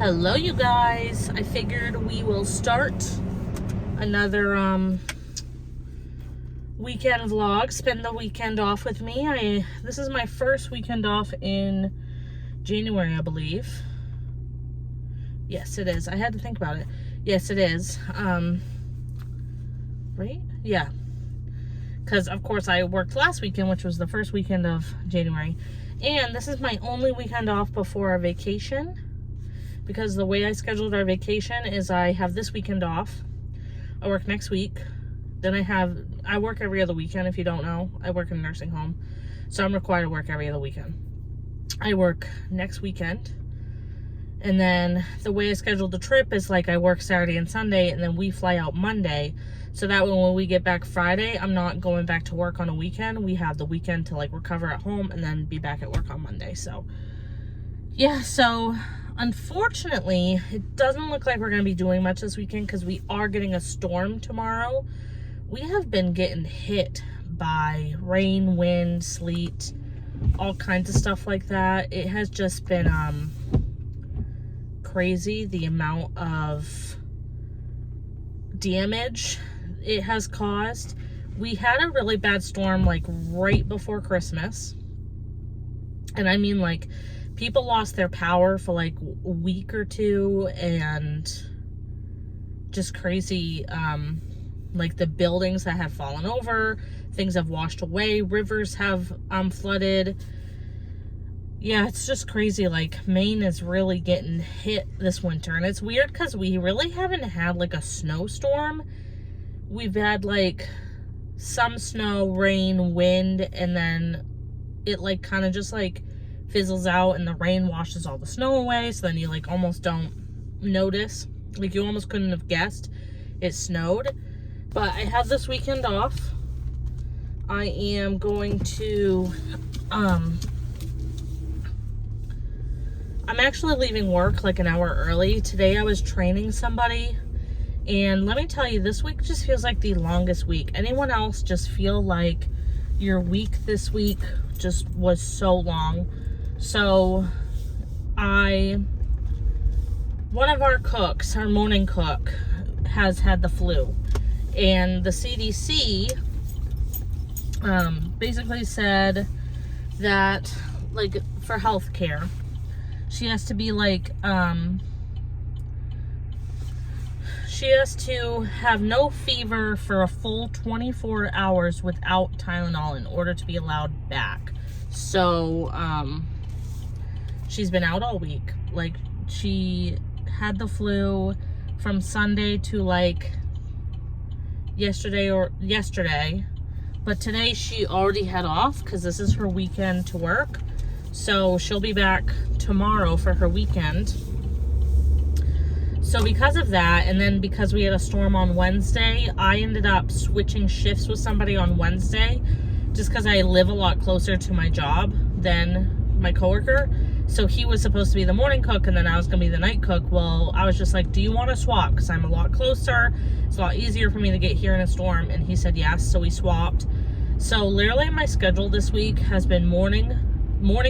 Hello you guys. I figured we will start another weekend vlog. Spend the weekend off with me. This is my first weekend off in January, I believe. Yes, it is. I had to think about it. Yes, it is. Right? Yeah. Because of course I worked last weekend, which was the first weekend of January. And this is my only weekend off before our vacation. Because the way I scheduled our vacation is I have this weekend off. I work next week. Then I work every other weekend, if you don't know. I work in a nursing home. So I'm required to work every other weekend. I work next weekend. And then the way I scheduled the trip is like I work Saturday and Sunday, and then we fly out Monday. So that way when we get back Friday, I'm not going back to work on a weekend. We have the weekend to like recover at home and then be back at work on Monday. So yeah, so unfortunately, it doesn't look like we're going to be doing much this weekend because we are getting a storm tomorrow. We have been getting hit by rain, wind, sleet, all kinds of stuff like that. It has just been crazy, the amount of damage it has caused. We had a really bad storm like right before Christmas. And I mean like people lost their power for like a week or two, and just crazy, like the buildings that have fallen over, things have washed away, rivers have flooded. Yeah, it's just crazy. Like Maine is really getting hit this winter, and it's weird because we really haven't had like a snowstorm. We've had like some snow, rain, wind, and then it like kind of just like fizzles out and the rain washes all the snow away, so then you like almost don't notice. Like you almost couldn't have guessed it snowed. But I have this weekend off. I am going to I'm actually leaving work like an hour early. Today I was training somebody, and let me tell you, this week just feels like the longest week. Anyone else just feel like your week this week just was so long? So one of our cooks, our morning cook, has had the flu, and the CDC basically said that like for healthcare, she has to be like she has to have no fever for a full 24 hours without Tylenol in order to be allowed back. So she's been out all week. Like she had the flu from Sunday to like yesterday, but today she already had off because this is her weekend to work. So she'll be back tomorrow for her weekend. So because of that, and then because we had a storm on Wednesday, I ended up switching shifts with somebody on Wednesday just because I live a lot closer to my job than my coworker. So he was supposed to be the morning cook, and then I was going to be the night cook. Well, I was just like, do you want to swap? Because I'm a lot closer. It's a lot easier for me to get here in a storm. And he said yes, so we swapped. So literally my schedule this week has been morning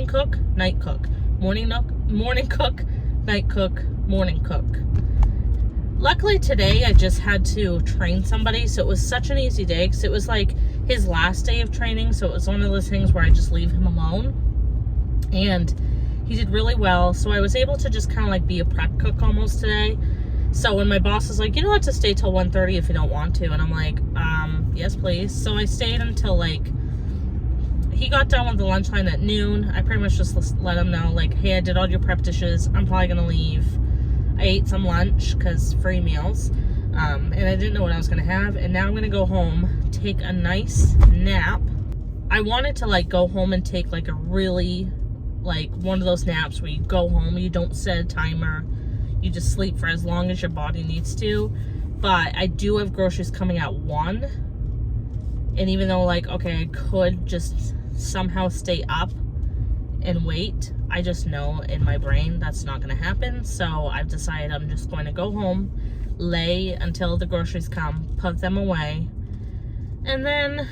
cook, night cook. Morning cook, night cook, morning cook. Luckily today I just had to train somebody, so it was such an easy day because it was like his last day of training. So it was one of those things where I just leave him alone, and he did really well. So I was able to just kind of like be a prep cook almost today. So when my boss was like, you don't have to stay till 1:30 if you don't want to, and I'm like, yes please. So I stayed until like he got done with the lunch line at noon. I pretty much just let him know like, hey, I did all your prep dishes, I'm probably gonna leave. I ate some lunch because free meals, and I didn't know what I was gonna have, and now I'm gonna go home, take a nice nap. I wanted to like go home and take like a really like one of those naps where you go home, you don't set a timer, you just sleep for as long as your body needs to. But I do have groceries coming at 1, and even though like, okay, I could just somehow stay up and wait, I just know in my brain that's not gonna happen. So I've decided I'm just going to go home, lay until the groceries come, put them away, and then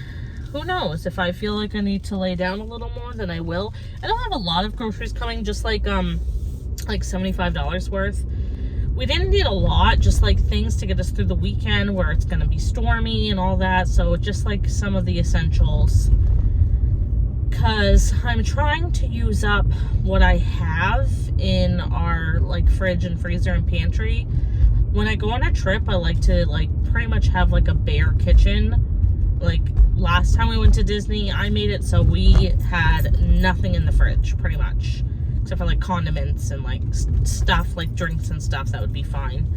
who knows, if I feel like I need to lay down a little more, then I will. I don't have a lot of groceries coming, just like $75 worth. we didn't need a lot, just like things to get us through the weekend where it's gonna be stormy and all that. So just like some of the essentials, because I'm trying to use up what I have in our like fridge and freezer and pantry. When I go on a trip, I like to like pretty much have like a bare kitchen. Like last time we went to Disney, I made it so we had nothing in the fridge pretty much, except for like condiments and like stuff like drinks and stuff that would be fine.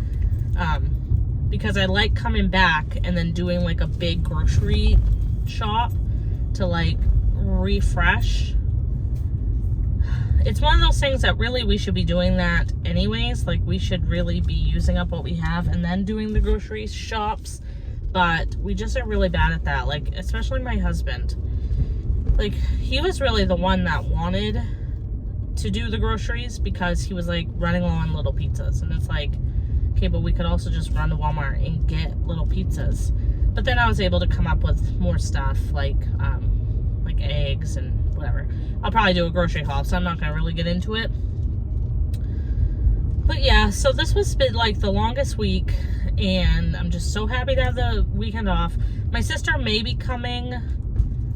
Because I like coming back and then doing like a big grocery shop to like refresh. It's one of those things that really we should be doing that anyways. Like we should really be using up what we have and then doing the grocery shops, but we just are really bad at that. Like especially my husband, like he was really the one that wanted to do the groceries because he was like running low on little pizzas, and it's like, okay, but we could also just run to Walmart and get little pizzas. But then I was able to come up with more stuff like eggs and whatever. I'll probably do a grocery haul, so I'm not gonna really get into it. But yeah, so this was been like the longest week, and I'm just so happy to have the weekend off. My sister may be coming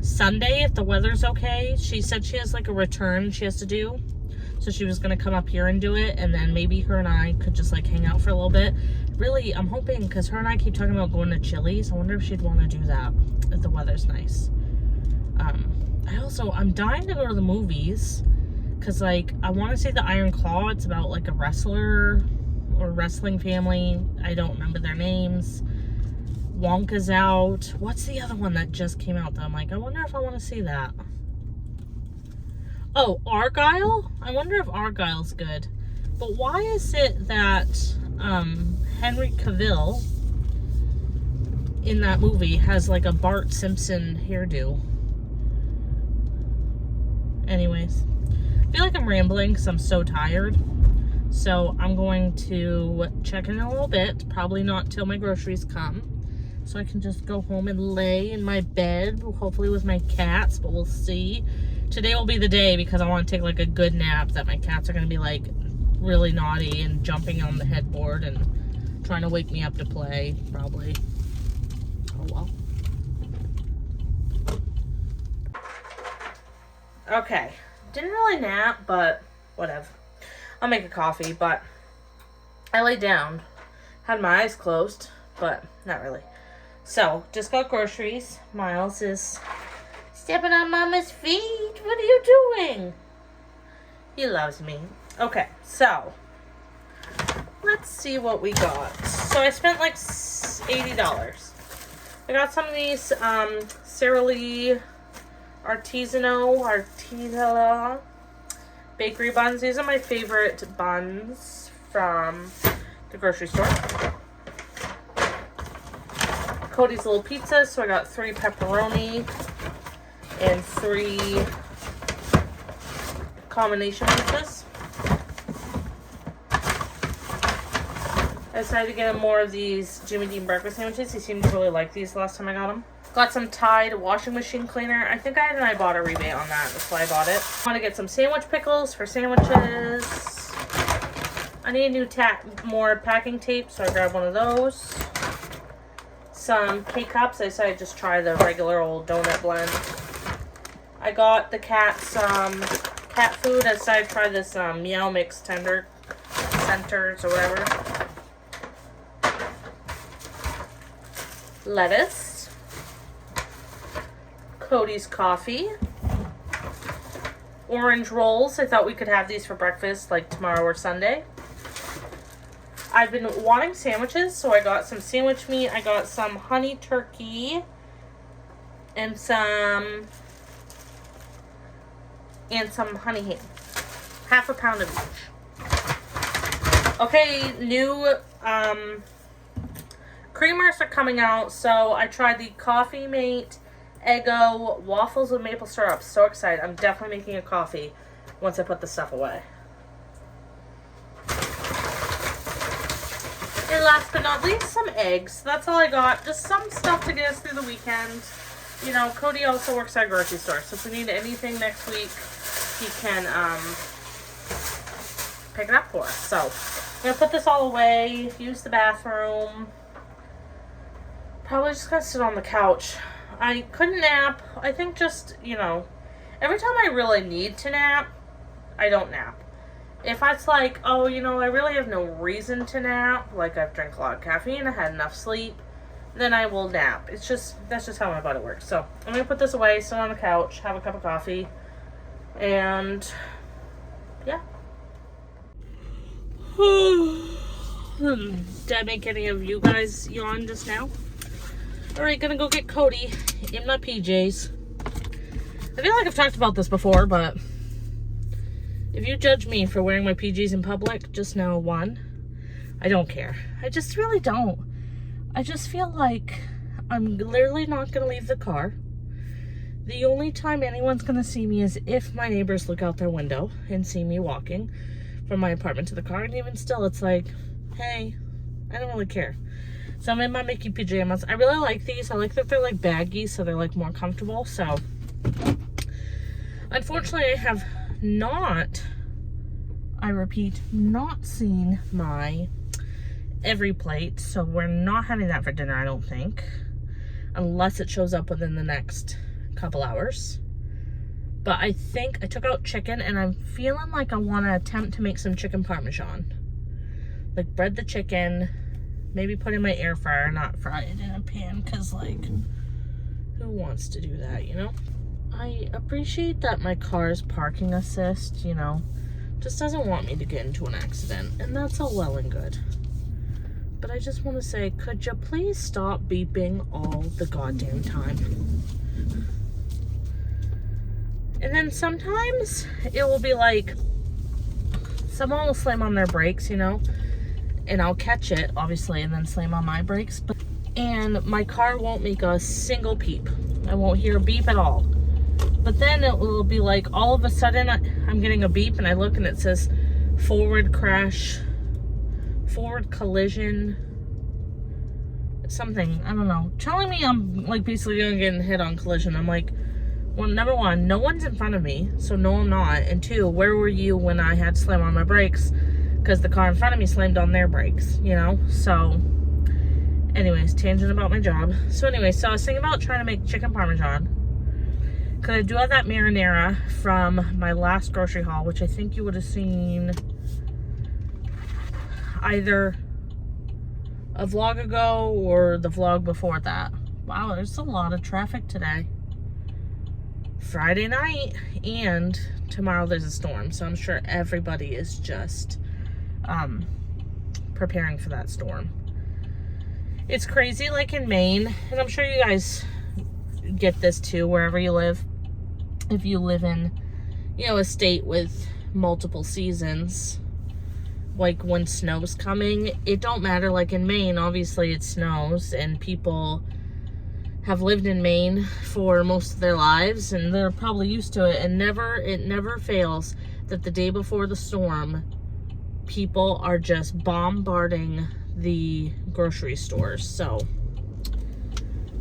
Sunday if the weather's okay. She said she has like a return she has to do, so she was gonna come up here and do it, and then maybe her and I could just like hang out for a little bit. Really, I'm hoping, because her and I keep talking about going to Chili's. I wonder if she'd want to do that if the weather's nice. I'm dying to go to the movies because like I want to see the Iron Claw. It's about like a wrestler or wrestling family. I don't remember their names. Wonka's out. What's the other one that just came out though? I'm like, I wonder if I want to see that. Oh, Argyle? I wonder if Argyle's good. But why is it that Henry Cavill in that movie has like a Bart Simpson hairdo? Anyways, I feel like I'm rambling because I'm so tired. So I'm going to check in a little bit. Probably not till my groceries come. So I can just go home and lay in my bed, hopefully with my cats, but we'll see. Today will be the day because I want to take like a good nap that my cats are going to be like really naughty and jumping on the headboard and trying to wake me up to play, probably. Oh well. Okay, didn't really nap, but whatever. I'll make a coffee, but I laid down. Had my eyes closed, but not really. So, just got groceries. Miles is stepping on Mama's feet. What are you doing? He loves me. Okay, so let's see what we got. So I spent like $80. I got some of these Sara Lee Artisanal bakery buns. These are my favorite buns from the grocery store. Cody's little pizzas, so I got 3 pepperoni and 3 combination pizzas. I decided to get him more of these Jimmy Dean breakfast sandwiches. He seemed to really like these the last time I got them. Got some Tide washing machine cleaner. I think I bought a rebate on that. That's why I bought it. I want to get some sandwich pickles for sandwiches. I need more packing tape, so I grabbed one of those. Some K-Cups. I decided to just try the regular old donut blend. I got the cats cat food. I decided to try this Meow Mix centers or whatever. Lettuce. Cody's coffee. Orange rolls. I thought we could have these for breakfast like tomorrow or Sunday. I've been wanting sandwiches, so I got some sandwich meat. I got some honey turkey and some honey ham. Half a pound of each. Okay, new creamers are coming out, so I tried the Coffee Mate Eggo waffles with maple syrup. So excited. I'm definitely making a coffee once I put the stuff away. And last but not least, some eggs. That's all I got. Just some stuff to get us through the weekend. You know, Cody also works at a grocery store, so if we need anything next week, he can pick it up for us. So I'm gonna put this all away, use the bathroom. Probably just gonna sit on the couch. I couldn't nap. I think just, every time I really need to nap, I don't nap. If it's like, oh, I really have no reason to nap, like I've drank a lot of caffeine, I had enough sleep, then I will nap. That's just how my body works. So I'm gonna put this away, sit on the couch, have a cup of coffee, and yeah. Did I make any of you guys yawn just now? Alright, gonna go get Cody in my PJs. I feel like I've talked about this before, but if you judge me for wearing my PJs in public, just know, one, I don't care. I just really don't. I just feel like I'm literally not gonna leave the car. The only time anyone's gonna see me is if my neighbors look out their window and see me walking from my apartment to the car, and even still, it's like, hey, I don't really care. So I'm in my Mickey pajamas. I really like these. I like that they're like baggy, so they're like more comfortable. So unfortunately, I have not, I repeat, not seen my every plate. So we're not having that for dinner, I don't think, unless it shows up within the next couple hours. But I think I took out chicken, and I'm feeling like I want to attempt to make some chicken parmesan. Like bread the chicken, maybe put in my air fryer, not fry it in a pan, because like, who wants to do that, I appreciate that my car's parking assist, just doesn't want me to get into an accident, and that's all well and good. But I just want to say, could you please stop beeping all the goddamn time? And then sometimes it will be like, someone will slam on their brakes, and I'll catch it, obviously, and then slam on my brakes. And my car won't make a single peep. I won't hear a beep at all. But then it will be like, all of a sudden, I'm getting a beep, and I look, and it says, forward crash, forward collision, something, I don't know, telling me I'm, like, basically gonna get hit on collision. I'm like, well, number one, no one's in front of me, so no, I'm not. And two, where were you when I had to slam on my brakes? Because the car in front of me slammed on their brakes, So, anyways, tangent about my job. So anyways, so I was thinking about trying to make chicken parmesan. Because I do have that marinara from my last grocery haul, which I think you would have seen either a vlog ago or the vlog before that. Wow, there's a lot of traffic today. Friday night, and tomorrow there's a storm, so I'm sure everybody is just preparing for that storm. It's crazy, like in Maine, and I'm sure you guys get this too wherever you live. If you live in, a state with multiple seasons, like when snow's coming, it don't matter. Like in Maine, obviously it snows, and people have lived in Maine for most of their lives, and they're probably used to it, and it never fails that the day before the storm, people are just bombarding the grocery stores. So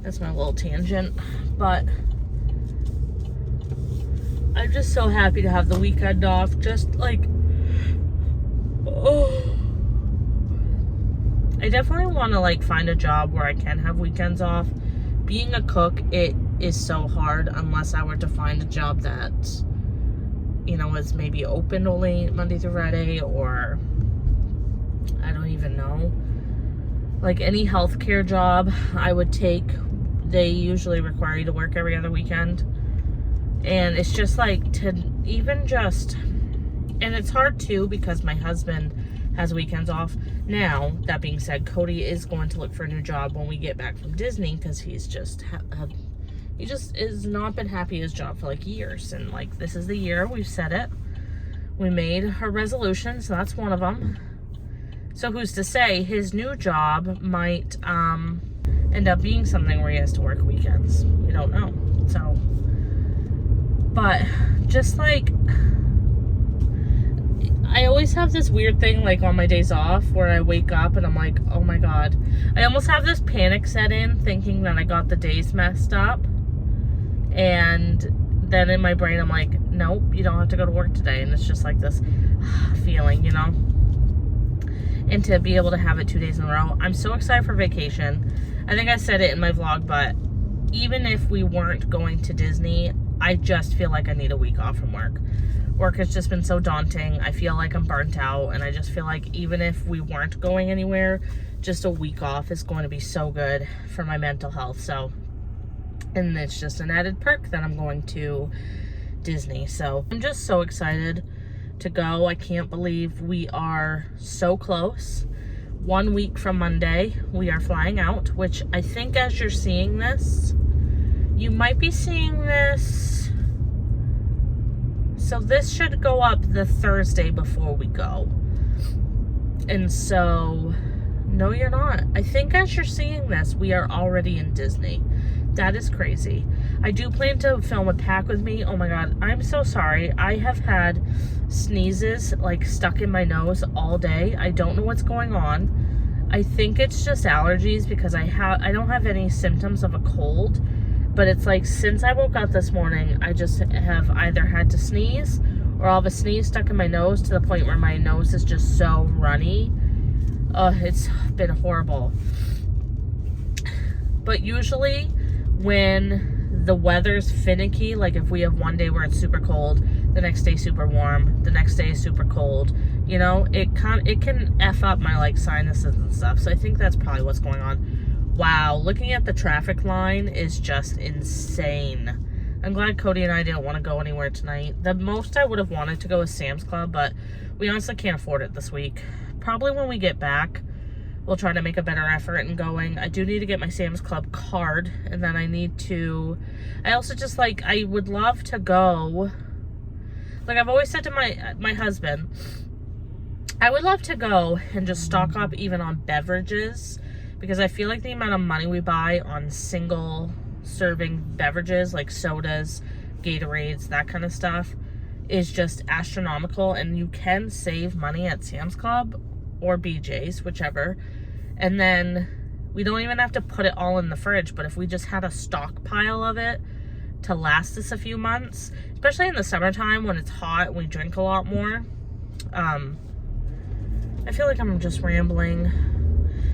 that's my little tangent, but I'm just so happy to have the weekend off. Just like, I definitely want to like find a job where I can have weekends off. Being a cook, it is so hard unless I were to find a job that, is maybe open only Monday through Friday, or I don't even know. Like any healthcare job I would take, they usually require you to work every other weekend. And it's just like to even just, and it's hard too because my husband has weekends off. Now, that being said, Cody is going to look for a new job when we get back from Disney, because he's just he just has not been happy at his job for like years, and like this is the year. We've said it, we made our resolution, so that's one of them. So who's to say his new job might end up being something where he has to work weekends? We don't know. So, but just like, I always have this weird thing, like on my days off, where I wake up and I'm like, oh my god. I almost have this panic set in, thinking that I got the days messed up. And then in my brain, I'm like, nope, you don't have to go to work today. And it's just like this feeling, and to be able to have it 2 days in a row. I'm so excited for vacation. I think I said it in my vlog, but even if we weren't going to Disney, I just feel like I need a week off from work. Work has just been so daunting. I feel like I'm burnt out, and I just feel like even if we weren't going anywhere, just a week off is going to be so good for my mental health. So, and it's just an added perk that I'm going to Disney. So I'm just so excited to go. I can't believe we are so close. 1 week from Monday, we are flying out, which I think as you're seeing this, you might be seeing this. So this should go up the Thursday before we go. And so, no, you're not. I think as you're seeing this, we are already in Disney. That is crazy. I do plan to film a pack with me. Oh my God, I'm so sorry. I have had sneezes like stuck in my nose all day. I don't know what's going on. I think it's just allergies because I don't have any symptoms of a cold, but it's like since I woke up this morning, I just have either had to sneeze or I'll have a sneeze stuck in my nose to the point where my nose is just so runny. It's been horrible. But usually when the weather's finicky, like if we have one day where it's super cold, the next day super warm, the next day is super cold, you know, it can F up my like sinuses and stuff. So I think that's probably what's going on. Wow, looking at the traffic line is just insane. I'm glad Cody and I didn't want to go anywhere tonight. The most I would have wanted to go is Sam's Club, but we honestly can't afford it this week. Probably when we get back, we'll try to make a better effort in going. I do need to get my Sam's Club card, and then I also just like, I would love to go. Like I've always said to my husband, I would love to go and just stock up even on beverages, because I feel like the amount of money we buy on single serving beverages like sodas, Gatorades, that kind of stuff is just astronomical, and you can save money at Sam's Club or BJ's, whichever. And then we don't even have to put it all in the fridge, but if we just had a stockpile of it to last us a few months, especially in the summertime when it's hot and we drink a lot more. I feel like I'm just rambling.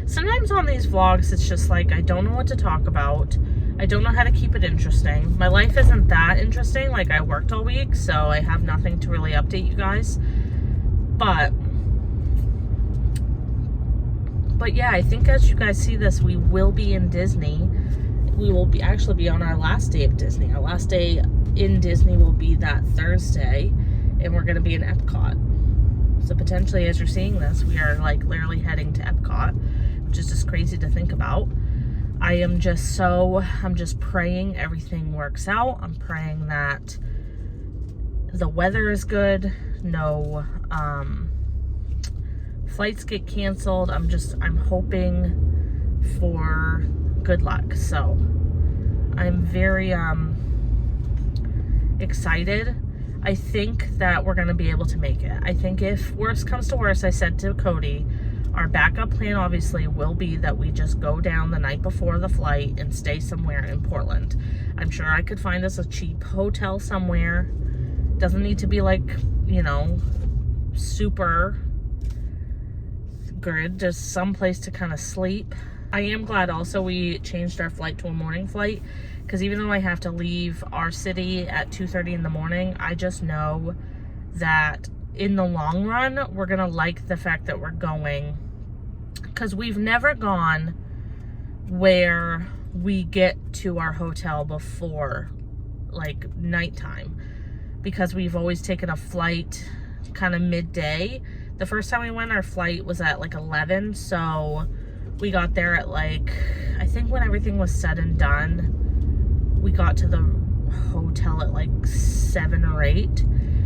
Sometimes on these vlogs, it's just like, I don't know what to talk about. I don't know how to keep it interesting. My life isn't that interesting. Like, I worked all week, so I have nothing to really update you guys. But yeah, I think as you guys see this, we will be in Disney. We will actually be on our last day of Disney. Our last day in Disney will be that Thursday, and we're going to be in Epcot. So potentially, as you're seeing this, we are like literally heading to Epcot, which is just crazy to think about. I'm just praying everything works out. I'm praying that the weather is good. No flights get canceled. I'm hoping for good luck. So I'm very excited. I think that we're going to be able to make it. I think if worst comes to worst, I said to Cody, our backup plan obviously will be that we just go down the night before the flight and stay somewhere in Portland. I'm sure I could find us a cheap hotel somewhere. Doesn't need to be like, you know, super good. Just some place to kind of sleep. I am glad also we changed our flight to a morning flight, because even though I have to leave our city at 2:30 in the morning, I just know that in the long run, we're going to like the fact that we're going, because we've never gone where we get to our hotel before like nighttime, because we've always taken a flight kind of midday. The first time we went, our flight was at like 11, so we got there at like, I think when everything was said and done, we got to the hotel at like 7 or 8.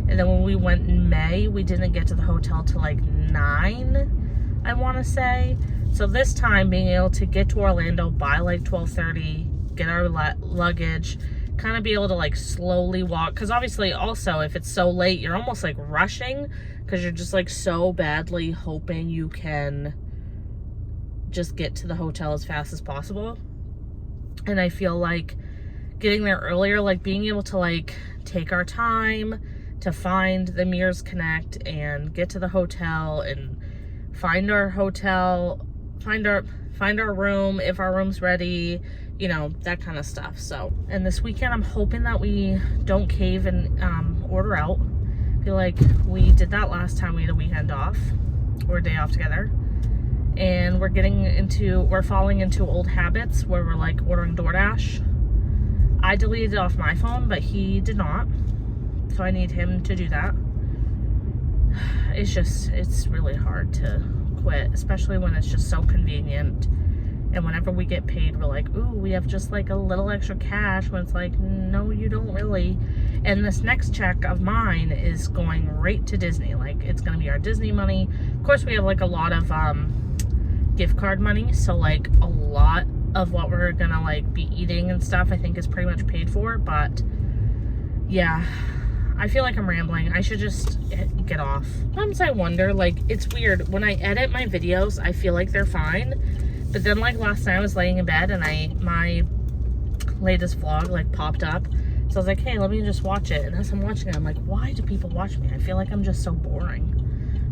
And then when we went in May, we didn't get to the hotel till like 9, I want to say. So this time, being able to get to Orlando by like 12:30, get our luggage, kind of be able to like slowly walk. Because obviously also, if it's so late, you're almost like rushing, because you're just like so badly hoping you can just get to the hotel as fast as possible. And I feel like getting there earlier, like being able to like take our time to find the Mears Connect and get to the hotel and find our hotel, find our room, if our room's ready, you know, that kind of stuff. So, and this weekend I'm hoping that we don't cave and order out. I feel like we did that last time we had a weekend off or a day off together. And we're falling into old habits where we're like ordering DoorDash. I deleted it off my phone, but he did not. So I need him to do that. It's really hard to quit, especially when it's just so convenient. And whenever we get paid, we're like, ooh, we have just like a little extra cash, when it's like, no, you don't really. And this next check of mine is going right to Disney. Like, it's gonna be our Disney money. Of course, we have like a lot of gift card money, so like a lot of what we're gonna like be eating and stuff I think is pretty much paid for. But yeah, I feel like I'm rambling. I should just get off. Sometimes I wonder, like, it's weird when I edit my videos, I feel like they're fine, but then like last night I was laying in bed and my latest vlog like popped up, so I was like, hey, let me just watch it. And as I'm watching it, I'm like, why do people watch me? I feel like I'm just so boring.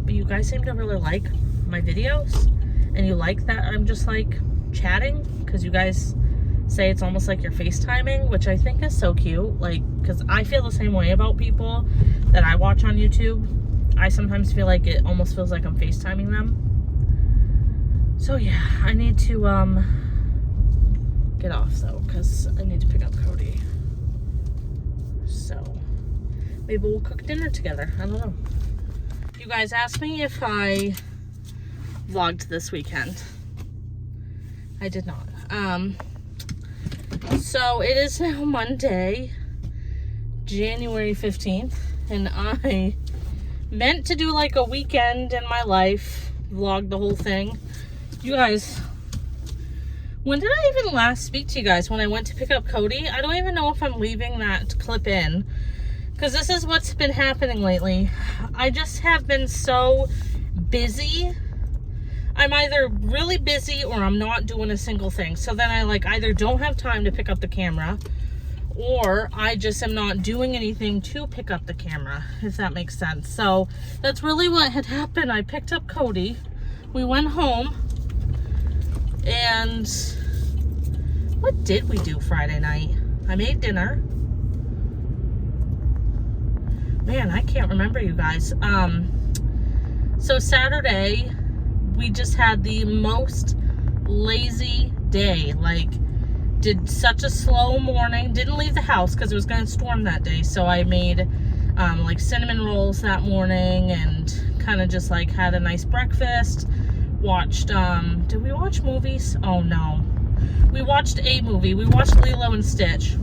But you guys seem to really like my videos, and you like that I'm just like chatting, because you guys say it's almost like you're FaceTiming, which I think is so cute. Like, because I feel the same way about people that I watch on YouTube. I sometimes feel like it almost feels like I'm FaceTiming them. So yeah, I need to get off though, because I need to pick up Cody. So maybe we'll cook dinner together. I don't know. You guys asked me if I vlogged this weekend. I did not. So it is now Monday, January 15th, and I meant to do like a weekend in my life, vlog the whole thing. You guys, when did I even last speak to you guys? When I went to pick up Cody? I don't even know if I'm leaving that clip in, because this is what's been happening lately. I just have been so busy. I'm either really busy or I'm not doing a single thing. So then I like either don't have time to pick up the camera, or I just am not doing anything to pick up the camera, if that makes sense. So that's really what had happened. I picked up Cody, we went home, and what did we do Friday night? I made dinner. Man, I can't remember, you guys. So Saturday, we just had the most lazy day. Like, did such a slow morning. Didn't leave the house because it was going to storm that day. So I made like cinnamon rolls that morning and kind of just like had a nice breakfast. Watched, did we watch movies? Oh no. We watched a movie. We watched Lilo and Stitch.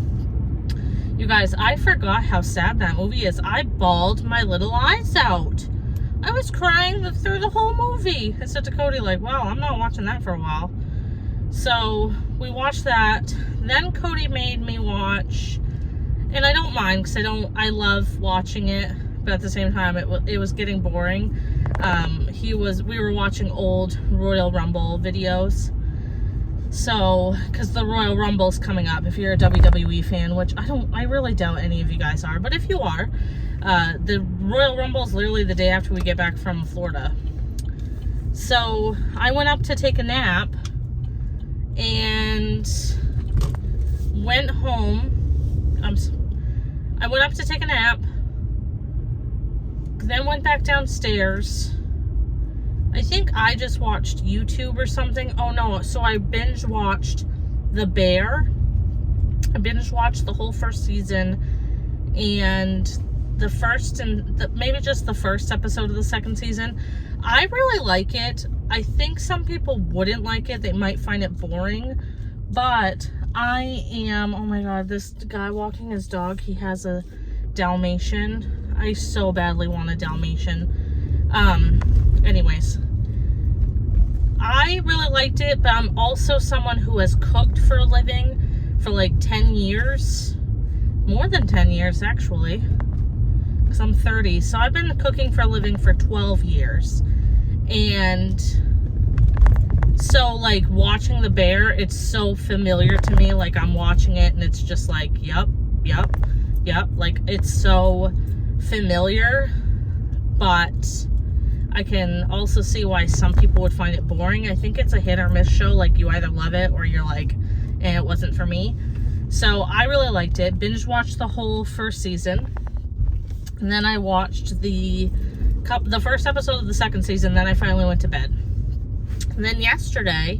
You guys, I forgot how sad that movie is. I bawled my little eyes out. I was crying through the whole movie. I said to Cody, like, wow, I'm not watching that for a while. So we watched that. Then Cody made me watch, and I don't mind because I love watching it, but at the same time it was getting boring. We were watching old Royal Rumble videos. So, because the Royal Rumble's coming up, if you're a WWE fan, which I really doubt any of you guys are, but if you are, the Royal Rumble is literally the day after we get back from Florida. So I went up to take a nap and went home. I went up to take a nap, then went back downstairs. I think I just watched YouTube or something. Oh no, so I binge watched The Bear. I binge watched the whole first season and maybe just the first episode of the second season. I really like it. I think some people wouldn't like it. They might find it boring, but oh my god, this guy walking his dog, he has a Dalmatian. I so badly want a Dalmatian. Anyways, I really liked it, but I'm also someone who has cooked for a living for like 10 years. More than 10 years, actually. Because I'm 30. So I've been cooking for a living for 12 years. And so, like, watching The Bear, it's so familiar to me. Like, I'm watching it and it's just like, yep. Like, it's so familiar. But I can also see why some people would find it boring. I think it's a hit or miss show. Like, you either love it or you're like, eh, it wasn't for me. So I really liked it. Binge watched the whole first season. And then I watched the first episode of the second season. Then I finally went to bed. And then yesterday,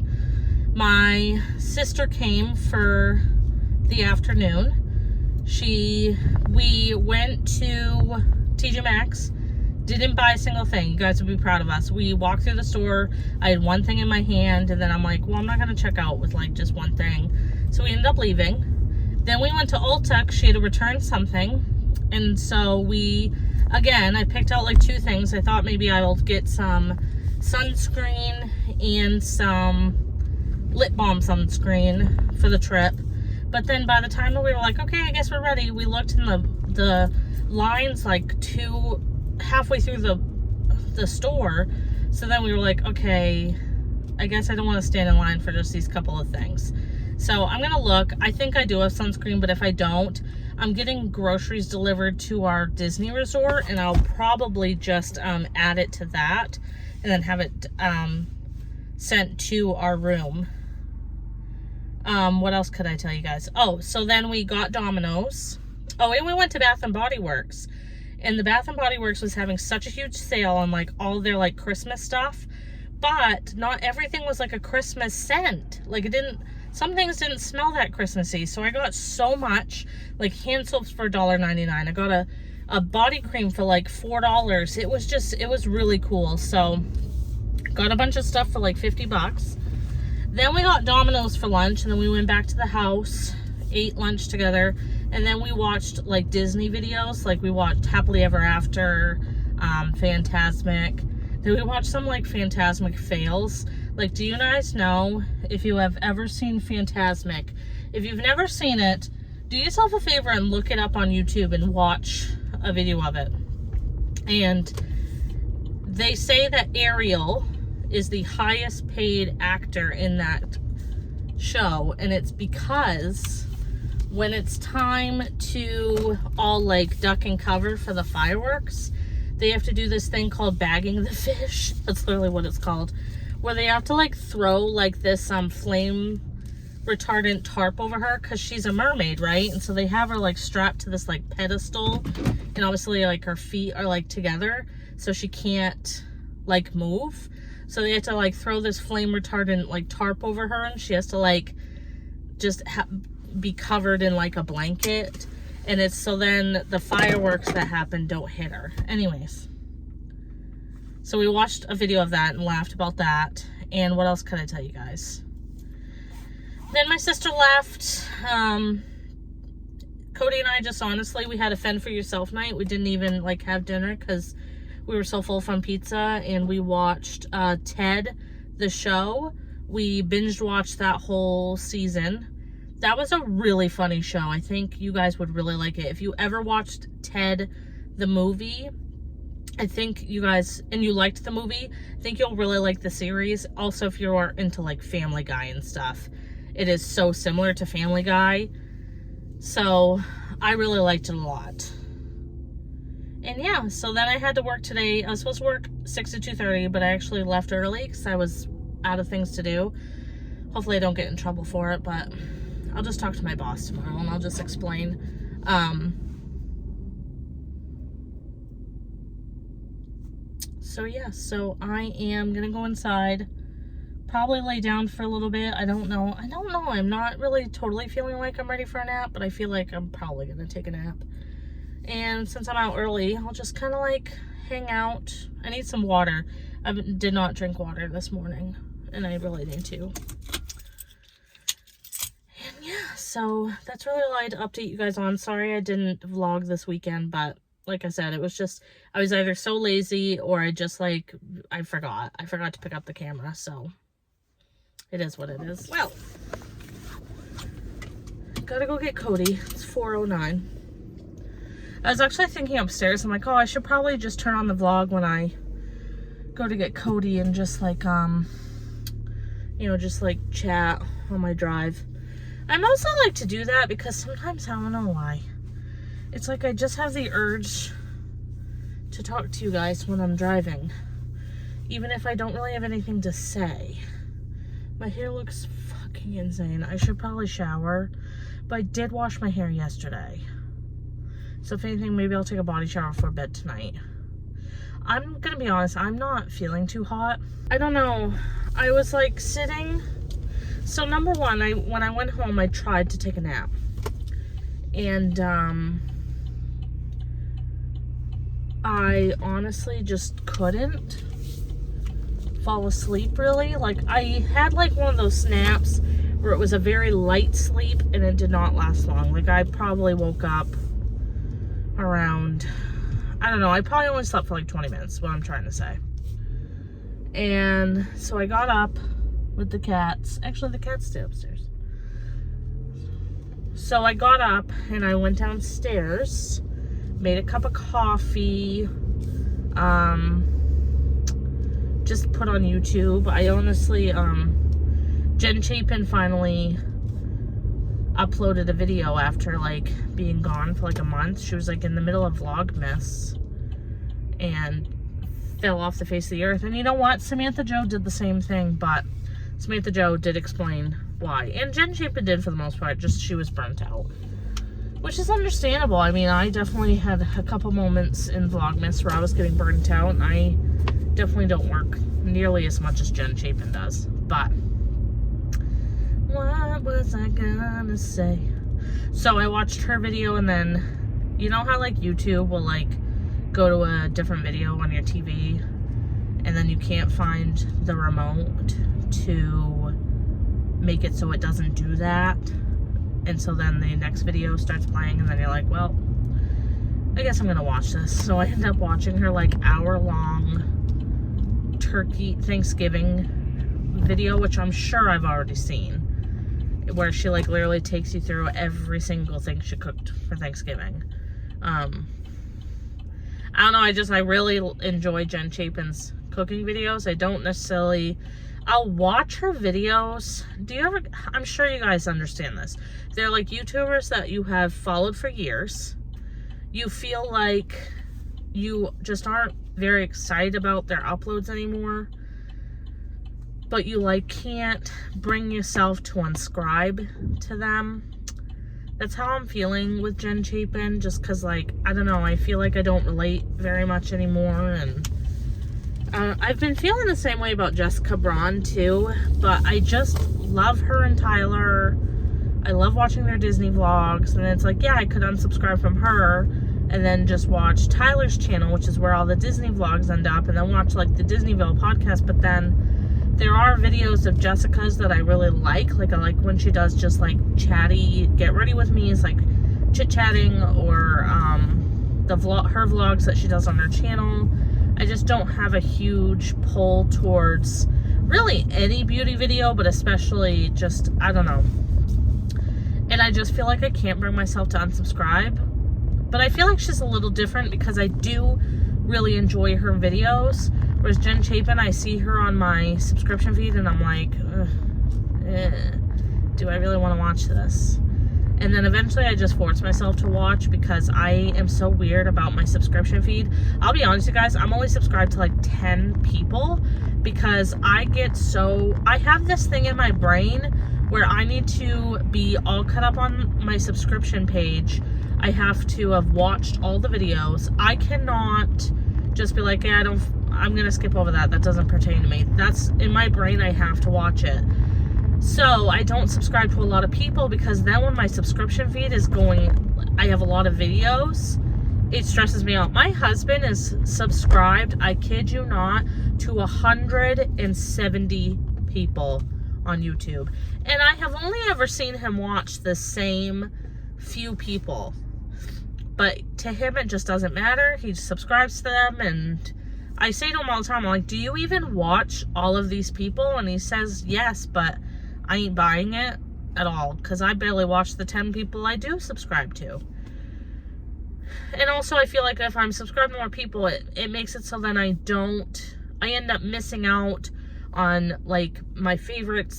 my sister came for the afternoon. We went to TJ Maxx. Didn't buy a single thing. You guys would be proud of us. We walked through the store. I had one thing in my hand, and then I'm like, well, I'm not going to check out with like just one thing. So we ended up leaving. Then we went to Ulta. She had to return something. And so I picked out like 2 things. I thought maybe I'll get some sunscreen and some lip balm sunscreen for the trip. But then by the time that we were like, okay, I guess we're ready, we looked in the lines like halfway through the store. So then we were like, okay, I guess I don't want to stand in line for just these couple of things. So I'm gonna look. I think I do have sunscreen, but if I don't, I'm getting groceries delivered to our Disney resort, and I'll probably just add it to that and then have it sent to our room. What else could I tell you guys? Oh, so then we got Domino's. Oh, and we went to Bath and Body Works. And the Bath and Body Works was having such a huge sale on like all their like Christmas stuff, but not everything was like a Christmas scent. Like some things didn't smell that Christmassy. So I got so much, like hand soaps for $1.99. I got a body cream for like $4. It was really cool. So got a bunch of stuff for like $50. Then we got Domino's for lunch, and then we went back to the house, ate lunch together, and then we watched like Disney videos. Like we watched Happily Ever After, Fantasmic. Then we watched some like Fantasmic fails. Like, do you guys know if you have ever seen Fantasmic? If you've never seen it, do yourself a favor and look it up on YouTube and watch a video of it. And they say that Ariel is the highest paid actor in that show, and it's because when it's time to all like duck and cover for the fireworks, they have to do this thing called bagging the fish. That's literally what it's called, where they have to like throw like this flame retardant tarp over her because she's a mermaid, right? And so they have her like strapped to this like pedestal, and obviously like her feet are like together so she can't like move. So they have to like throw this flame retardant like tarp over her, and she has to like just be covered in like a blanket. And it's so then the fireworks that happen don't hit her. Anyways, so we watched a video of that and laughed about that. And what else could I tell you guys? Then my sister left. Cody and I just honestly, we had a fend for yourself night. We didn't even like have dinner because we were so full from pizza, and we watched Ted, the show. We binge watched that whole season. That was a really funny show. I think you guys would really like it. If you ever watched Ted, the movie, I think you guys, and you liked the movie, I think you'll really like the series. Also, if you're into like Family Guy and stuff, it is so similar to Family Guy. So I really liked it a lot. And yeah, so then I had to work today. I was supposed to work 6 to 2:30, but I actually left early because I was out of things to do. Hopefully I don't get in trouble for it, but I'll just talk to my boss tomorrow and I'll just explain. So yeah, so I am gonna go inside, probably lay down for a little bit. I don't know. I'm not really totally feeling like I'm ready for a nap, but I feel like I'm probably gonna take a nap. And since I'm out early, I'll just kind of like hang out. I need some water. I did not drink water this morning, and I really need to. And yeah, so that's really all I had to update you guys on. Sorry I didn't vlog this weekend, but like I said, it was just, I was either so lazy or I just like, I forgot to pick up the camera, so it is what it is. Well, gotta go get Cody. It's 4:09. I was actually thinking upstairs, I'm like, oh, I should probably just turn on the vlog when I go to get Cody and just like, you know, just like chat on my drive. I mostly like to do that because sometimes, I don't know why, it's like I just have the urge to talk to you guys when I'm driving. even if I don't really have anything to say. My hair looks fucking insane. I should probably shower, but I did wash my hair yesterday. So if anything, maybe I'll take a body shower for bed tonight. I'm gonna be honest, I'm not feeling too hot. I don't know. I was like sitting. So number one, when I went home, I tried to take a nap. And I honestly just couldn't fall asleep really. Like I had like one of those snaps where it was a very light sleep and it did not last long. Like I probably woke up around, I don't know, I probably only slept for like 20 minutes, what I'm trying to say. And so I got up with the cats. Actually, the cats stay upstairs. So I got up and I went downstairs, made a cup of coffee, just put on YouTube. I honestly, Jen Chapin finally uploaded a video after like being gone for like a month. She was like in the middle of Vlogmas and fell off the face of the earth. And you know what? Samantha Joe did the same thing, but Samantha Joe did explain why. And Jen Chapin did for the most part, just she was burnt out. Which is understandable. I mean, I definitely had a couple moments in Vlogmas where I was getting burnt out, and I definitely don't work nearly as much as Jen Chapin does. But what was I gonna say? So I watched her video, and then, you know how like YouTube will like go to a different video on your TV, and then you can't find the remote to make it so it doesn't do that, and so then the next video starts playing, and then you're like, well, I guess I'm gonna watch this. So I end up watching her like hour-long turkey Thanksgiving video, which I'm sure I've already seen, where she like literally takes you through every single thing she cooked for Thanksgiving. I don't know, I really enjoy Jen Chapin's cooking videos. I don't necessarily, I'll watch her videos. I'm sure you guys understand this. They're like YouTubers that you have followed for years. You feel like you just aren't very excited about their uploads anymore, but you like can't bring yourself to unsubscribe to them. That's how I'm feeling with Jen Chapin, just because, like, I don't know, I feel like I don't relate very much anymore, and I've been feeling the same way about Jessica Braun, too, but I just love her and Tyler. I love watching their Disney vlogs, and it's like, yeah, I could unsubscribe from her, and then just watch Tyler's channel, which is where all the Disney vlogs end up, and then watch, like, the Disneyville podcast, but then there are videos of Jessica's that I really like I like when she does just, like, chatty, get ready with me, is like, chit-chatting, or, her vlogs that she does on her channel. I just don't have a huge pull towards really any beauty video, but especially just, I don't know. And I just feel like I can't bring myself to unsubscribe. But I feel like she's a little different because I do really enjoy her videos. Whereas Jen Chapin, I see her on my subscription feed and I'm like, do I really want to watch this? And then eventually I just force myself to watch because I am so weird about my subscription feed. I'll be honest, you guys, I'm only subscribed to like 10 people because I have this thing in my brain where I need to be all cut up on my subscription page. I have to have watched all the videos. I cannot just be like, yeah, I'm gonna skip over that. That doesn't pertain to me. That's in my brain. I have to watch it. So I don't subscribe to a lot of people because then when my subscription feed is going, I have a lot of videos, it stresses me out. My husband is subscribed, I kid you not, to 170 people on YouTube. And I have only ever seen him watch the same few people. But to him, it just doesn't matter. He subscribes to them, and I say to him all the time, I'm like, do you even watch all of these people? And he says, yes, but I ain't buying it at all because I barely watch the 10 people I do subscribe to. And also I feel like if I'm subscribed to more people, it makes it so then I end up missing out on like my favorite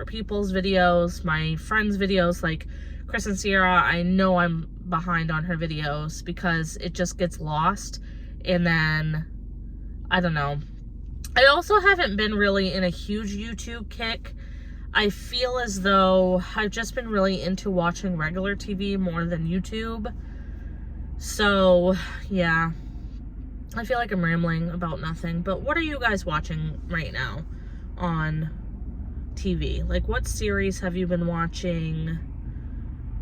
people's videos, my friends' videos, like Chris and Sierra. I know I'm behind on her videos because it just gets lost, and then I don't know, I also haven't been really in a huge YouTube kick. I feel as though I've just been really into watching regular TV more than YouTube. So, yeah. I feel like I'm rambling about nothing. But what are you guys watching right now on TV? Like, what series have you been watching?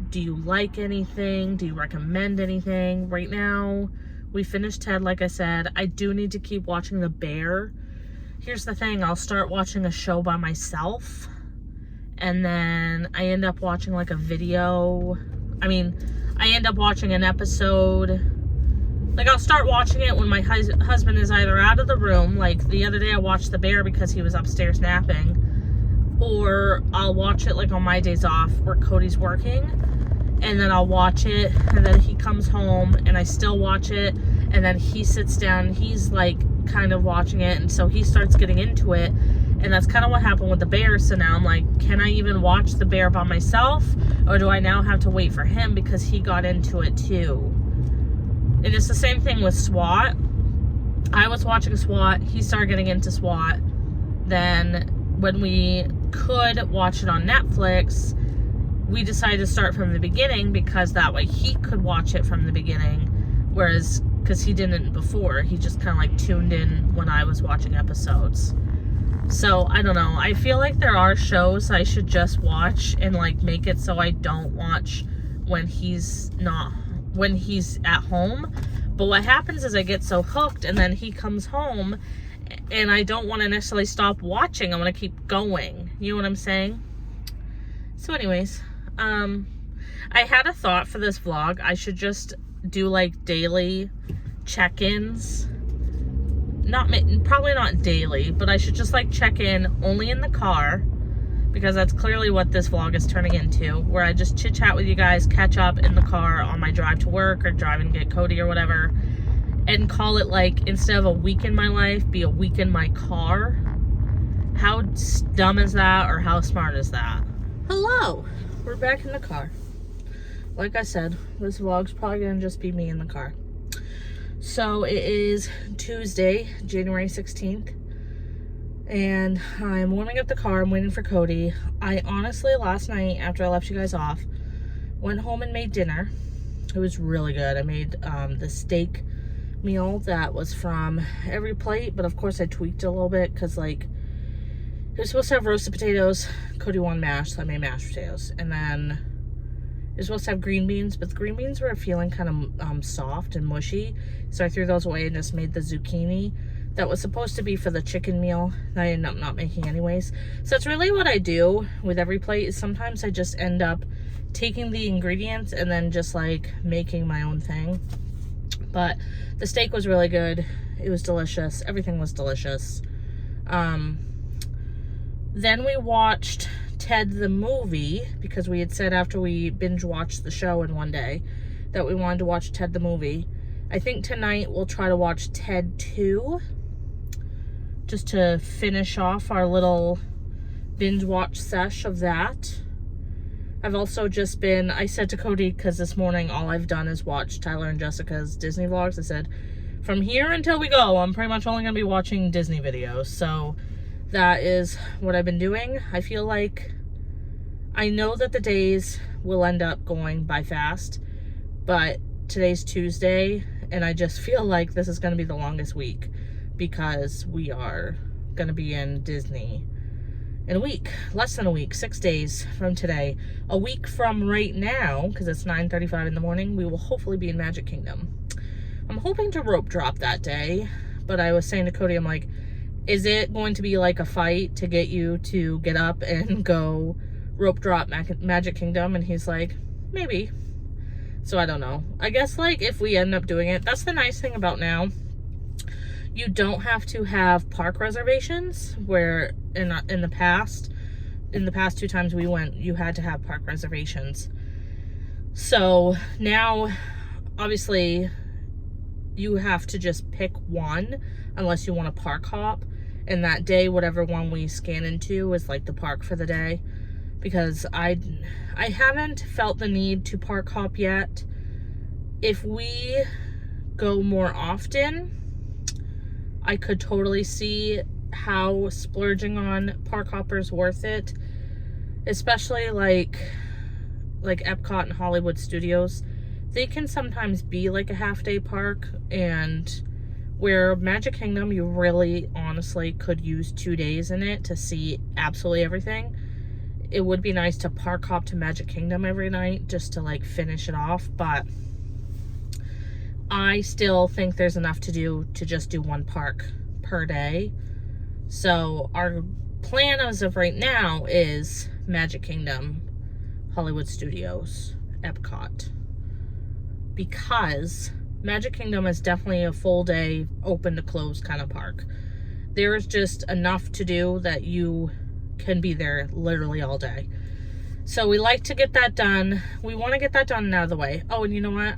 Do you like anything? Do you recommend anything? Right now, we finished Ted, like I said. I do need to keep watching The Bear. Here's the thing. I'll start watching a show by myself. And then I end up watching like a video. I end up watching an episode. Like, I'll start watching it when my husband is either out of the room. Like, the other day I watched The Bear because he was upstairs napping. Or I'll watch it like on my days off where Cody's working. And then I'll watch it. And then he comes home and I still watch it. And then he sits down and he's like kind of watching it. And so he starts getting into it. And that's kind of what happened with The Bear. So now I'm like, can I even watch The Bear by myself? Or do I now have to wait for him because he got into it too? And it's the same thing with SWAT. I was watching SWAT. He started getting into SWAT. Then when we could watch it on Netflix, we decided to start from the beginning because that way he could watch it from the beginning. Whereas, because he didn't before, he just kind of like tuned in when I was watching episodes. So, I don't know. I feel like there are shows I should just watch and like make it so I don't watch when he's at home. But what happens is I get so hooked and then he comes home and I don't want to necessarily stop watching. I want to keep going. You know what I'm saying? So anyways, I had a thought for this vlog. I should just do like daily check-ins. Probably not daily, but I should just like check in only in the car, because that's clearly what this vlog is turning into, where I just chit chat with you guys, catch up in the car on my drive to work or driving to get Cody or whatever, and call it like, instead of a week in my life, be a week in my car. How dumb is that, or how smart is that? Hello, we're back in the car. Like I said, this vlog's probably gonna just be me in the car. So it is Tuesday, January 16th, and I'm warming up the car. I'm waiting for Cody. I honestly, last night, after I left you guys off, went home and made dinner. It was really good. I made the steak meal that was from Every Plate, but of course I tweaked it a little bit because, like, it was supposed to have roasted potatoes. Cody wanted mashed, so I made mashed potatoes. And then it was supposed to have green beans, but the green beans were feeling kind of soft and mushy, so I threw those away and just made the zucchini that was supposed to be for the chicken meal that I ended up not making anyways. So that's really what I do with Every Plate, is sometimes I just end up taking the ingredients and then just like making my own thing. But the steak was really good. It was delicious. Everything was delicious. Then we watched Ted the movie, because we had said after we binge watched the show in one day that we wanted to watch Ted the movie. I think tonight we'll try to watch Ted 2 just to finish off our little binge watch sesh of that. I've also just been, I said to Cody, because this morning all I've done is watch Tyler and Jessica's Disney vlogs. I said, from here until we go, I'm pretty much only going to be watching Disney videos. So that is what I've been doing. I feel like, I know that the days will end up going by fast, but today's Tuesday, and I just feel like this is going to be the longest week, because we are going to be in Disney in a week, less than a week, 6 days from today. A week from right now, because it's 9:35 in the morning, we will hopefully be in Magic Kingdom. I'm hoping to rope drop that day, but I was saying to Cody, I'm like, is it going to be like a fight to get you to get up and go rope drop Magic Kingdom? And he's like, maybe. So I don't know. I guess like if we end up doing it, that's the nice thing about now. You don't have to have park reservations, where in the past 2 times we went, you had to have park reservations. So now, obviously, you have to just pick one unless you want to park hop. And that day, whatever one we scan into is like the park for the day. Because I haven't felt the need to park hop yet. If we go more often, I could totally see how splurging on park hoppers worth it, especially like Epcot and Hollywood Studios. They can sometimes be like a half-day park, and where Magic Kingdom, you really honestly could use 2 days in it to see absolutely everything. It would be nice to park hop to Magic Kingdom every night just to like finish it off, but I still think there's enough to do to just do one park per day. So our plan as of right now is Magic Kingdom, Hollywood Studios, Epcot, because Magic Kingdom is definitely a full day, open to close kind of park. There is just enough to do that you can be there literally all day. So we like to get that done. We want to get that done and out of the way. Oh, and you know what?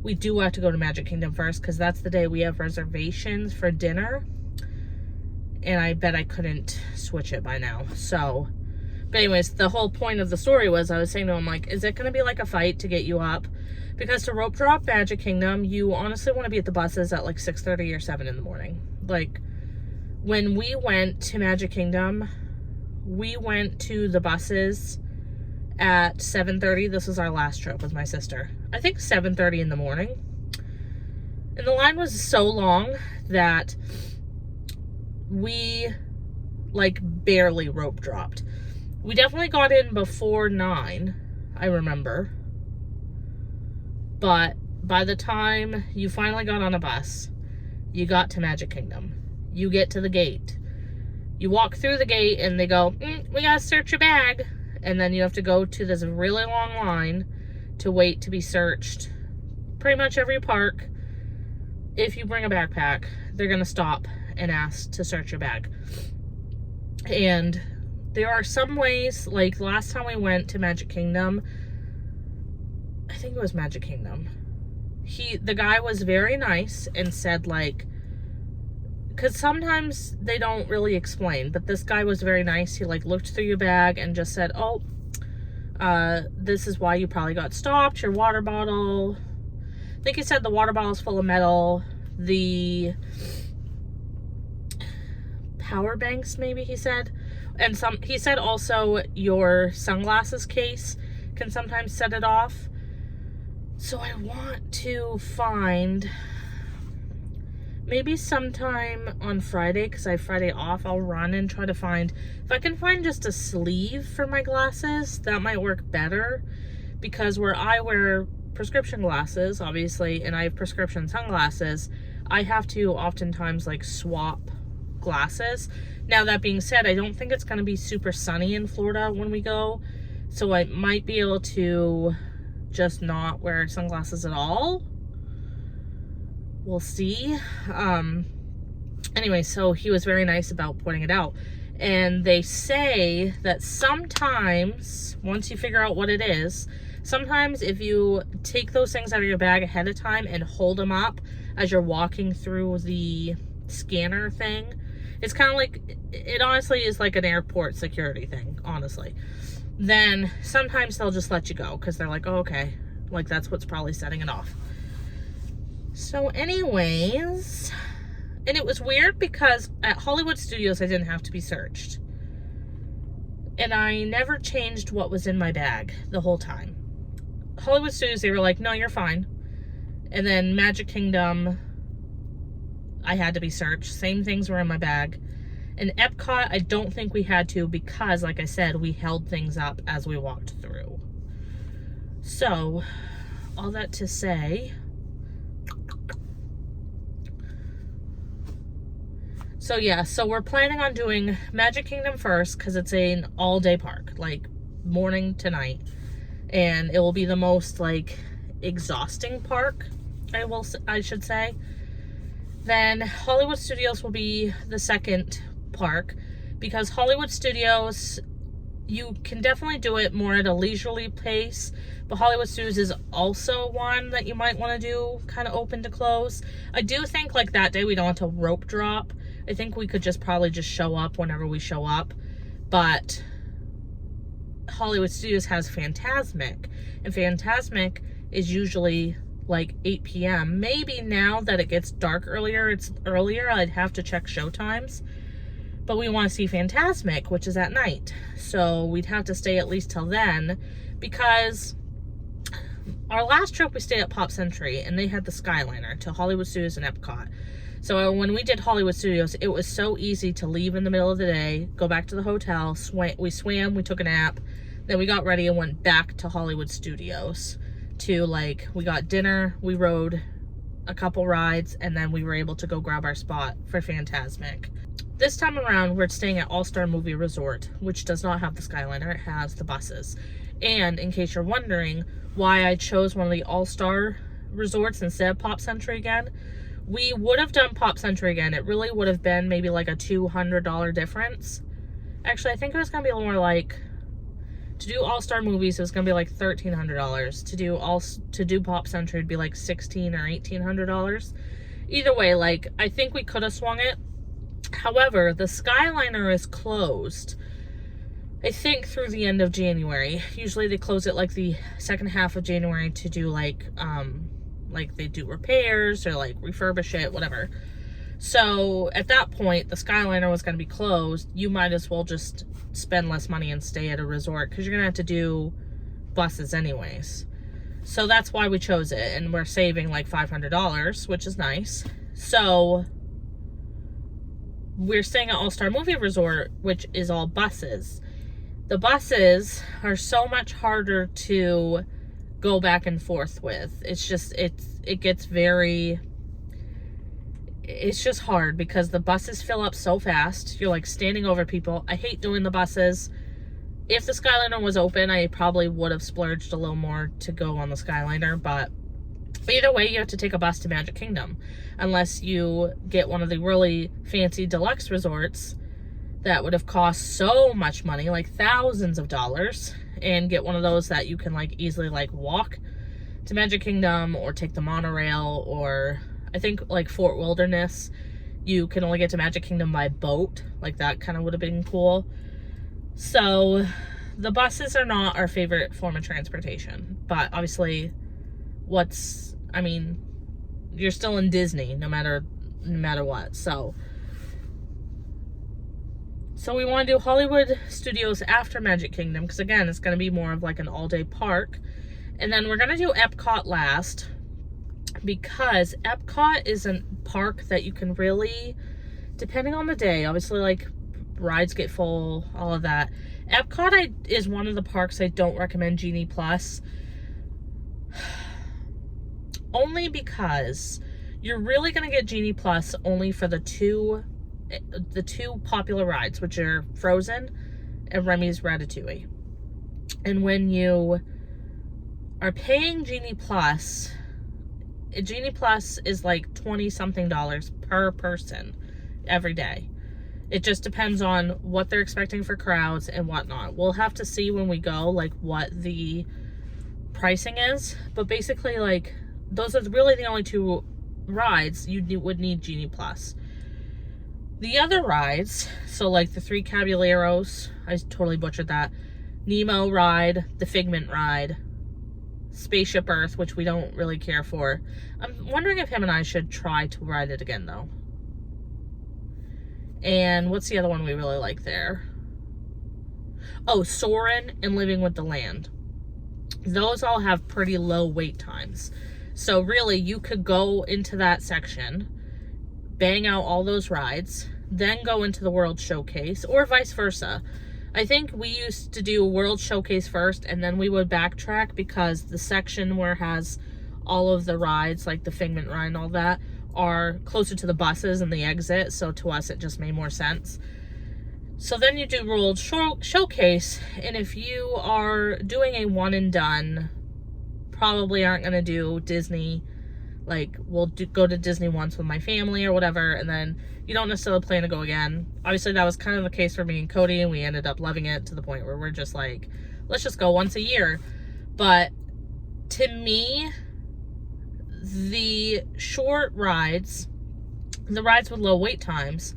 We do have to go to Magic Kingdom first, because that's the day we have reservations for dinner. And I bet I couldn't switch it by now. So, but anyways, the whole point of the story was I was saying to him, like, is it going to be like a fight to get you up? Because to rope drop Magic Kingdom, you honestly want to be at the buses at like 6:30 or 7 in the morning. Like, when we went to Magic Kingdom, we went to the buses at 7:30. This was our last trip with my sister. I think 7:30 in the morning. And the line was so long that we like barely rope dropped. We definitely got in before 9, I remember. But by the time you finally got on a bus, you got to Magic Kingdom. You get to the gate. You walk through the gate and they go, we gotta search your bag. And then you have to go to this really long line to wait to be searched. Pretty much every park, if you bring a backpack, they're gonna stop and ask to search your bag. And there are some ways, like last time we went to Magic Kingdom, I think it was Magic Kingdom, the guy was very nice and said, like, because sometimes they don't really explain, but this guy was very nice. He like looked through your bag and just said, oh, this is why you probably got stopped. Your water bottle, I think he said the water bottle is full of metal. The power banks, maybe he said. And he said also your sunglasses case can sometimes set it off. So I want to find, maybe sometime on Friday, because I have Friday off, I'll run and try to find, if I can find just a sleeve for my glasses, that might work better. Because where I wear prescription glasses, obviously, and I have prescription sunglasses, I have to oftentimes like swap glasses. Now that being said, I don't think it's going to be super sunny in Florida when we go, so I might be able to just not wear sunglasses at all. We'll see. Anyway, so he was very nice about pointing it out. And they say that sometimes, once you figure out what it is, sometimes if you take those things out of your bag ahead of time and hold them up as you're walking through the scanner thing, it's kind of like, it honestly is like an airport security thing, honestly. Then sometimes they'll just let you go because they're like, oh, okay, like that's what's probably setting it off. So anyways, and it was weird because at Hollywood Studios I didn't have to be searched, and I never changed what was in my bag the whole time. Hollywood Studios, they were like, no, you're fine. And then Magic Kingdom, I had to be searched. Same things were in my bag. And Epcot, I don't think we had to because, like I said, we held things up as we walked through. So, all that to say, so yeah, so we're planning on doing Magic Kingdom first because it's an all-day park, like morning to night. And it will be the most, like, exhausting park, I should say. Then Hollywood Studios will be the second park, because Hollywood Studios, you can definitely do it more at a leisurely pace, but Hollywood Studios is also one that you might want to do kind of open to close. I do think like that day we don't have to rope drop. I think we could probably just show up whenever we show up, but Hollywood Studios has Fantasmic, and Fantasmic is usually like 8 p.m. Maybe now that it gets dark earlier, it's earlier. I'd have to check show times. But we want to see Fantasmic, which is at night. So we'd have to stay at least till then, because our last trip we stayed at Pop Century and they had the Skyliner to Hollywood Studios and Epcot. So when we did Hollywood Studios, it was so easy to leave in the middle of the day, go back to the hotel, we swam, we took a nap, then we got ready and went back to Hollywood Studios to, like, we got dinner, we rode a couple rides, and then we were able to go grab our spot for Fantasmic. This time around, we're staying at All-Star Movie Resort, which does not have the Skyliner, it has the buses. And in case you're wondering why I chose one of the All-Star resorts instead of Pop Century again, we would have done Pop Century again. It really would have been maybe like a $200 difference. Actually, I think it was going to be a little more like, to do All-Star Movies, it was going to be like $1,300. To do Pop Century, it'd be like $1,600 or $1,800. Either way, like, I think we could have swung it. However, the Skyliner is closed, I think, through the end of January. Usually they close it like the second half of January to do like they do repairs or like refurbish it, whatever. So at that point, the Skyliner was going to be closed. You might as well just spend less money and stay at a resort, because you're going to have to do buses anyways. So that's why we chose it, and we're saving like $500, which is nice. So we're staying at All-Star Movie Resort, which is all buses. The buses are so much harder to go back and forth with. It's just, it gets very, it's just hard because the buses fill up so fast. You're like standing over people. I hate doing the buses. If the Skyliner was open, I probably would have splurged a little more to go on the Skyliner, but either way, you have to take a bus to Magic Kingdom, unless you get one of the really fancy deluxe resorts that would have cost so much money, like thousands of dollars, and get one of those that you can like easily like walk to Magic Kingdom or take the monorail, or I think like Fort Wilderness, you can only get to Magic Kingdom by boat. Like that kind of would have been cool. So the buses are not our favorite form of transportation, but obviously I mean, you're still in Disney no matter what. So we want to do Hollywood Studios after Magic Kingdom, because again, it's going to be more of like an all-day park. And then we're going to do Epcot last, because Epcot is a park that you can really, depending on the day, obviously like rides get full, all of that. Epcot is one of the parks I don't recommend Genie Plus. Only because you're really going to get Genie Plus only for the two popular rides, which are Frozen and Remy's Ratatouille. And when you are paying Genie Plus is like $20-something per person every day. It just depends on what they're expecting for crowds and whatnot. We'll have to see when we go, like, what the pricing is. But basically, like, those are really the only two rides you would need Genie Plus. The other rides, so like the Three Caballeros, I totally butchered that, Nemo ride, the Figment ride, Spaceship Earth, which we don't really care for. I'm wondering if him and I should try to ride it again, though. And what's the other one we really like there? Oh, Soarin' and Living with the Land. Those all have pretty low wait times. So really, you could go into that section, bang out all those rides, then go into the World Showcase, or vice versa. I think we used to do World Showcase first, and then we would backtrack, because the section where it has all of the rides, like the Figment ride and all that, are closer to the buses and the exit, so to us it just made more sense. So then you do World Showcase, and if you are doing a one and done, probably aren't going to do Disney. Like, we'll go to Disney once with my family or whatever, and then you don't necessarily plan to go again. Obviously, that was kind of the case for me and Cody, and we ended up loving it to the point where we're just like, let's just go once a year. But to me, the short rides, the rides with low wait times,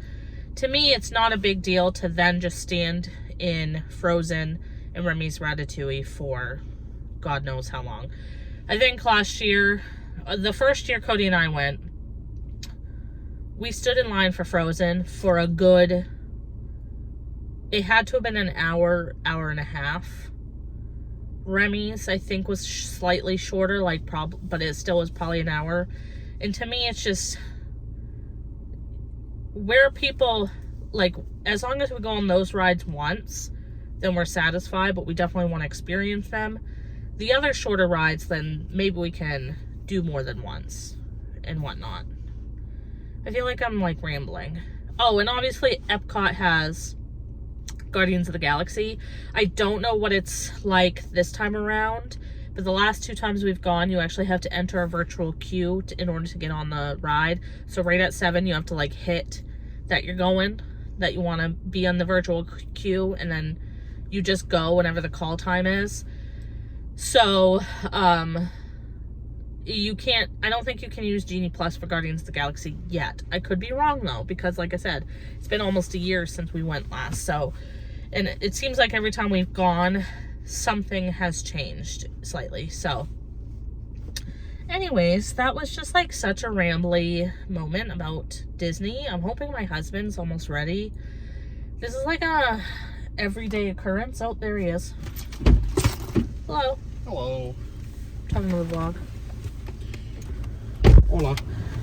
to me, it's not a big deal to then just stand in Frozen and Remy's Ratatouille for God knows how long. I think last year, The first year Cody and I went, we stood in line for Frozen for a good, it had to have been an hour, hour and a half. Remy's, I think, was slightly shorter, but it still was probably an hour. And to me, it's just, where people, like, as long as we go on those rides once, then we're satisfied, but we definitely want to experience them. The other shorter rides, then maybe we can do more than once and whatnot. I feel like I'm, like, rambling. Oh, and obviously Epcot has Guardians of the Galaxy. I don't know what it's like this time around, but the last 2 times we've gone, you actually have to enter a virtual queue in order to get on the ride. So right at 7, you have to, like, hit that you're going, that you want to be on the virtual queue, and then you just go whenever the call time is. So, you can't, I don't think you can use Genie Plus for Guardians of the Galaxy yet. I could be wrong, though, because, like I said, it's been almost a year since we went last, so, and it seems like every time we've gone, something has changed slightly, so. Anyways, that was just, like, such a rambly moment about Disney. I'm hoping my husband's almost ready. This is, like, a everyday occurrence. Oh, there he is. Hello. Hello. Talking to the vlog. Hola.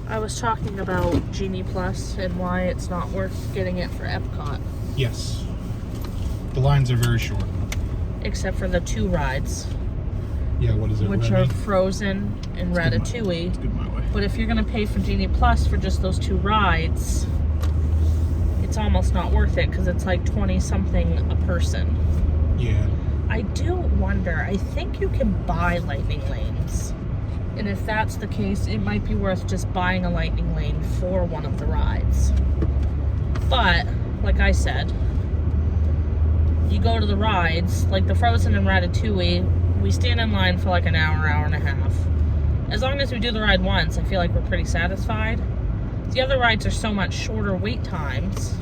I was talking about Genie Plus and why it's not worth getting it for Epcot. Yes. The lines are very short. Except for the 2 rides. Yeah, what is it? Which Remy? are Frozen and Ratatouille. It's good my way. But if you're going to pay for Genie Plus for just those 2 rides, it's almost not worth it because it's like 20 something a person. Yeah. I do wonder, I think you can buy lightning lanes. And if that's the case, it might be worth just buying a lightning lane for one of the rides. But, like I said, you go to the rides, like the Frozen and Ratatouille, we stand in line for like an hour, hour and a half. As long as we do the ride once, I feel like we're pretty satisfied. The other rides are so much shorter wait times.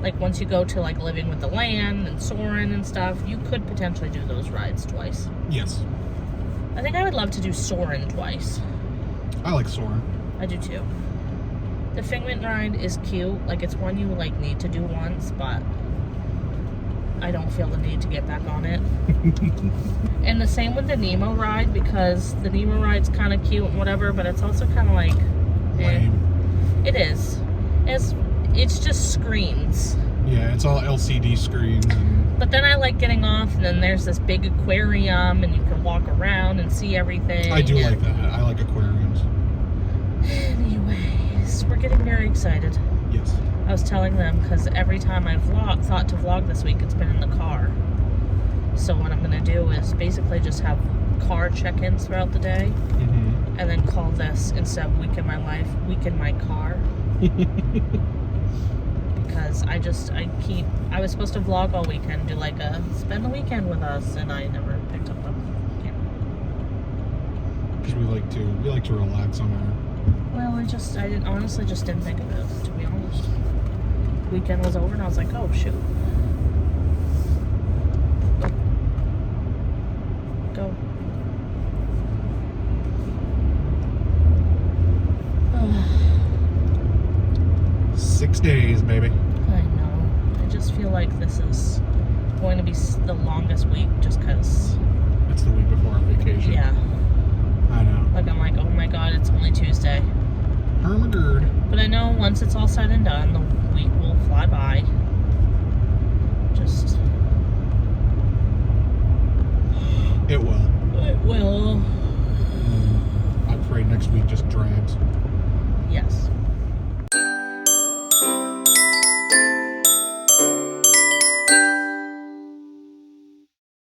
Like once you go to like Living with the Land and Soarin' and stuff, you could potentially do those rides twice. Yes. I think I would love to do Soarin' twice. I like Soarin'. I do too. The Figment ride is cute. Like it's one you like need to do once, but I don't feel the need to get back on it. And the same with the Nemo ride, because the Nemo ride's kind of cute and whatever, but it's also kind of like, Lame. It is. It's just screens. Yeah, it's all LCD screens. But then I like getting off, and then there's this big aquarium, and you can walk around and see everything. I do like that. I like aquariums. Anyways, we're getting very excited. Yes. I was telling them, because every time I've thought to vlog this week, it's been in the car. So what I'm going to do is basically just have car check-ins throughout the day, and then call this, instead of Week in My Life, Week in My Car. Because I was supposed to vlog all weekend, do like a spend the weekend with us, and I never picked up a camera. Because we like to relax on our... Well, I honestly just didn't think of it, to be honest. Weekend was over and I was like, oh shoot. Go. 6 days, baby. I know. I just feel like this is going to be the longest week just because... It's the week before our vacation. Yeah. I know. Like, I'm like, oh my god, it's only Tuesday. Hermagerd. But I know once it's all said and done, the week will fly by. Just... It will. It will. I pray next week just drags. Yes.